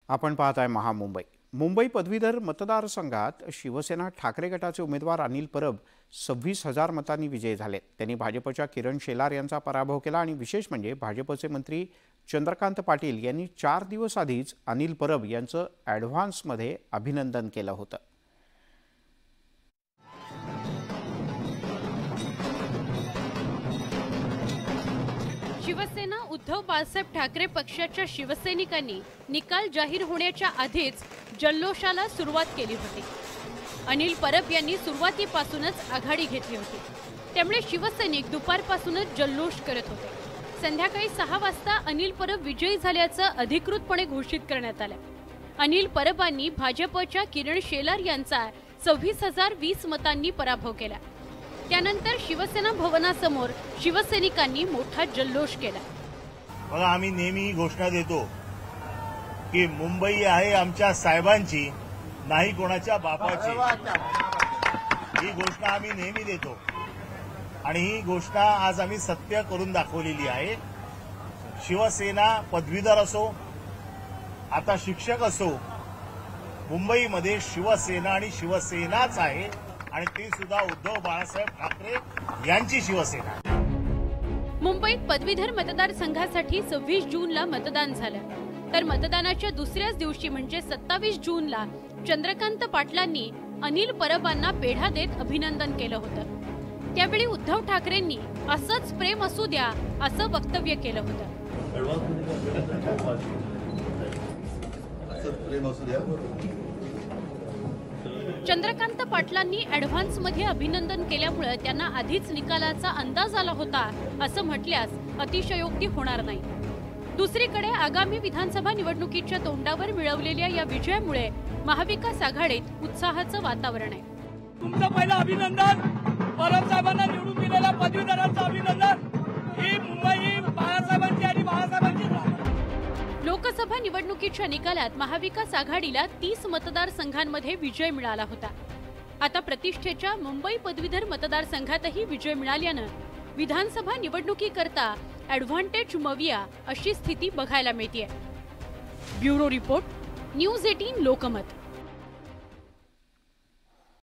आपण पाहत आहे महामुंबई। मुंबई पदवीधर मतदारसंघात शिवसेना ठाकरे गटाचे उमेदवार अनिल परब 26,000 मतांनी विजयी झाले। त्यांनी भाजपच्या किरण शेलार यांचा पराभव केला आणि विशेष म्हणजे भाजपचे मंत्री चंद्रकांत पाटील यांनी 4 दिवस आधीच अनिल परब यांचं ॲडव्हान्समध्ये अभिनंदन केलं होतं। शिवसेना उद्धव बाळासाहेब ठाकरे पक्षाच्या शिवसैनिकांनी निकाल जाहीर होण्याच्या आधीच जल्लोषाला सुरुवात केली होती। अनिल परब यांनी सुरुवातीपासूनच आघाडी घेतली होती, त्यामुळे शिवसैनिक दुपारपासूनच जल्लोष करत होते। संध्याकाळी 6 वाजता अनिल परब विजयी झाल्याचं अधिकृतपणे घोषित करण्यात आलं। अनिल परबांनी भाजपच्या किरण शेलार यांचा 26,020 मतांनी पराभव केला। त्यानंतर शिवसेना भवनासमोर शिवसैनिकांनी मोठा जल्लोष केला। बघा, आम्ही नेहमी घोषणा देतो की मुंबई आहे आमच्या साहेबांची, नाही कोणाच्या बापाची। ही घोषणा आम्ही नेहमी देतो आणि ही घोषणा आज आम्ही सत्य करून दाखवलेली आहे। शिवसेना पदवीधर असो, आता शिक्षक असो, मुंबईमध्ये शिवसेना आणि शिवसेनाच आहे आणि ती सुद्धा उद्धव बाळासाहेब ठाकरे यांची शिवसेना। मुंबईत पदवीधर मतदारसंघासाठी 26 जूनला मतदान झालं, तर मतदानाच्या दुसऱ्याच दिवशी म्हणजे 27 जूनला चंद्रकांत पाटलांनी अनिल परबांना पेढा देत अभिनंदन केलं होतं। त्यावेळी उद्धव ठाकरेंनी असंच प्रेम असू द्या असं वक्तव्य केलं होतं। चंद्रकांत पाटलांनी ॲडव्हान्समध्ये अभिनंदन केल्यामुळे त्यांना आधीच निकालाचा अंदाज आला होता असं म्हटल्यास अतिशयोक्ती होणार नाही। दुसरीकडे आगामी विधानसभा निवडणुकीच्या तोंडावर मिळवलेल्या या विजयामुळे महाविकास आघाडीत उत्साहाचं वातावरण आहे। तुमचं पहिलं अभिनंदन, परब साहेबांना निवडून दिलेल्या पदवीधरांचं अभिनंदन। ही मुंबई बाळासाहेबांची आणि बाळासाहेबांची। लोकसभा निवडणुकीच्या निकालात महाविकास आघाडीला 30 मतदारसंघांमध्ये विजय मिळाला होता। आता प्रतिष्ठेच्या मुंबई पदवीधर मतदारसंघातही विजय मिळाल्यानं विधानसभा निवडणुकीकरता ॲडव्हान्टेज मविया अशी स्थिती बघायला मिळते। Bureau report, news 18 Lokmat.